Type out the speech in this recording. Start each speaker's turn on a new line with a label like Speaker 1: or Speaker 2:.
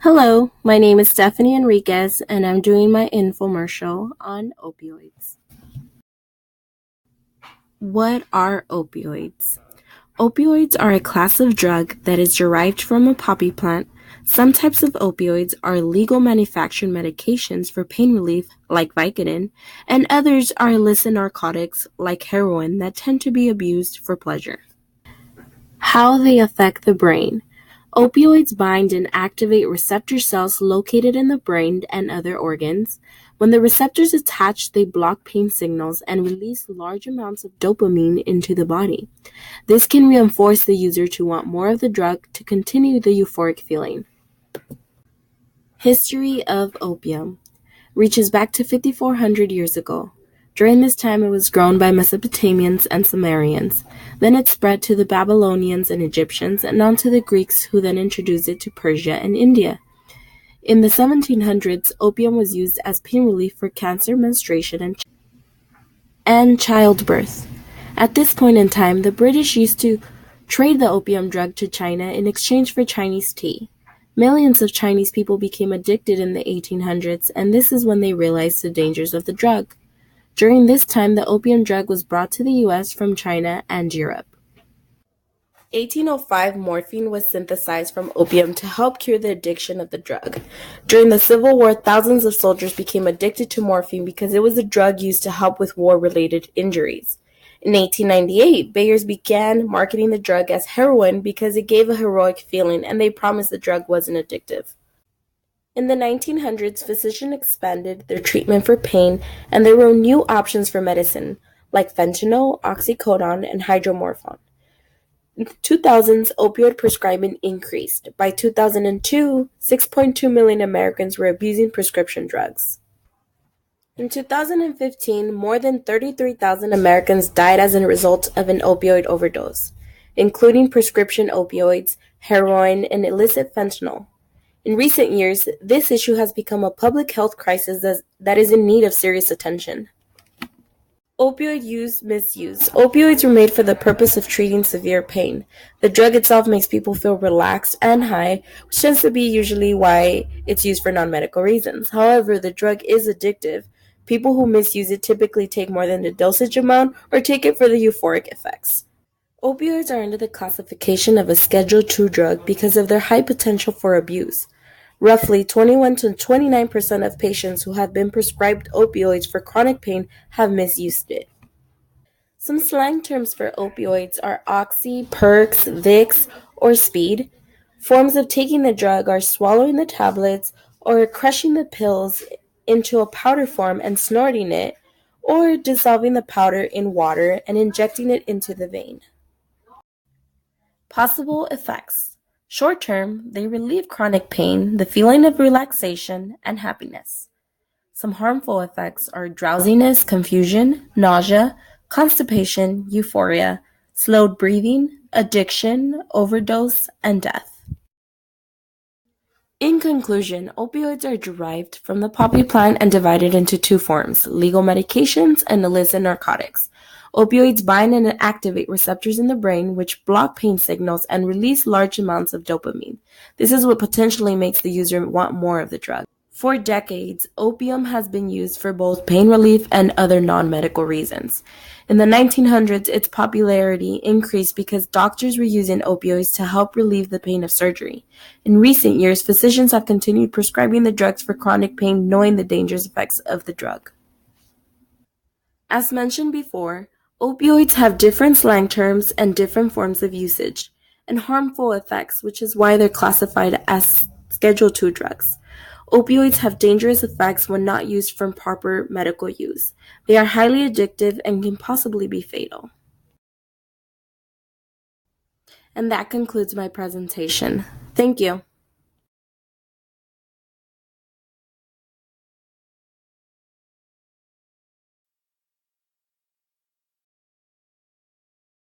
Speaker 1: Hello, my name is Stephanie Enriquez, and I'm doing my infomercial on opioids. What are opioids? Opioids are a class of drug that is derived from a poppy plant. Some types of opioids are legal manufactured medications for pain relief, like Vicodin, and others are illicit narcotics, like heroin, that tend to be abused for pleasure. How they affect the brain. Opioids bind and activate receptor cells located in the brain and other organs. When the receptors attach, they block pain signals and release large amounts of dopamine into the body. This can reinforce the user to want more of the drug to continue the euphoric feeling. History of opium reaches back to 5,400 years ago. During this time, it was grown by Mesopotamians and Sumerians. Then it spread to the Babylonians and Egyptians, and on to the Greeks, who then introduced it to Persia and India. In the 1700s, opium was used as pain relief for cancer, menstruation, and childbirth. At this point in time, the British used to trade the opium drug to China in exchange for Chinese tea. Millions of Chinese people became addicted in the 1800s, and this is when they realized the dangers of the drug. During this time, the opium drug was brought to the US from China and Europe. 1805, morphine was synthesized from opium to help cure the addiction of the drug. During the Civil War, thousands of soldiers became addicted to morphine because it was a drug used to help with war-related injuries. In 1898, Bayers began marketing the drug as heroin because it gave a heroic feeling and they promised the drug wasn't addictive. In the 1900s, physicians expanded their treatment for pain and there were new options for medicine, like fentanyl, oxycodone, and hydromorphone. In the 2000s, opioid prescribing increased. By 2002, 6.2 million Americans were abusing prescription drugs. In 2015, more than 33,000 Americans died as a result of an opioid overdose, including prescription opioids, heroin, and illicit fentanyl. In recent years, this issue has become a public health crisis that is in need of serious attention. Opioid use misuse. Opioids were made for the purpose of treating severe pain. The drug itself makes people feel relaxed and high, which tends to be usually why it's used for non-medical reasons. However, the drug is addictive. People who misuse it typically take more than the dosage amount or take it for the euphoric effects. Opioids are under the classification of a Schedule II drug because of their high potential for abuse. Roughly 21 to 29% of patients who have been prescribed opioids for chronic pain have misused it. Some slang terms for opioids are oxy, perks, Vicks, or speed. Forms of taking the drug are swallowing the tablets or crushing the pills into a powder form and snorting it, or dissolving the powder in water and injecting it into the vein. Possible effects. Short term, they relieve chronic pain, the feeling of relaxation, and happiness. Some harmful effects are drowsiness, confusion, nausea, constipation, euphoria, slowed breathing, addiction, overdose, and death. In conclusion, opioids are derived from the poppy plant and divided into two forms, legal medications and illicit narcotics. Opioids bind and activate receptors in the brain which block pain signals and release large amounts of dopamine. This is what potentially makes the user want more of the drug. For decades, opium has been used for both pain relief and other non-medical reasons. In the 1900s, its popularity increased because doctors were using opioids to help relieve the pain of surgery. In recent years, physicians have continued prescribing the drugs for chronic pain, knowing the dangerous effects of the drug. As mentioned before, opioids have different slang terms and different forms of usage, and harmful effects, which is why they're classified as Schedule II drugs. Opioids have dangerous effects when not used for proper medical use. They are highly addictive and can possibly be fatal. And that concludes my presentation. Thank you.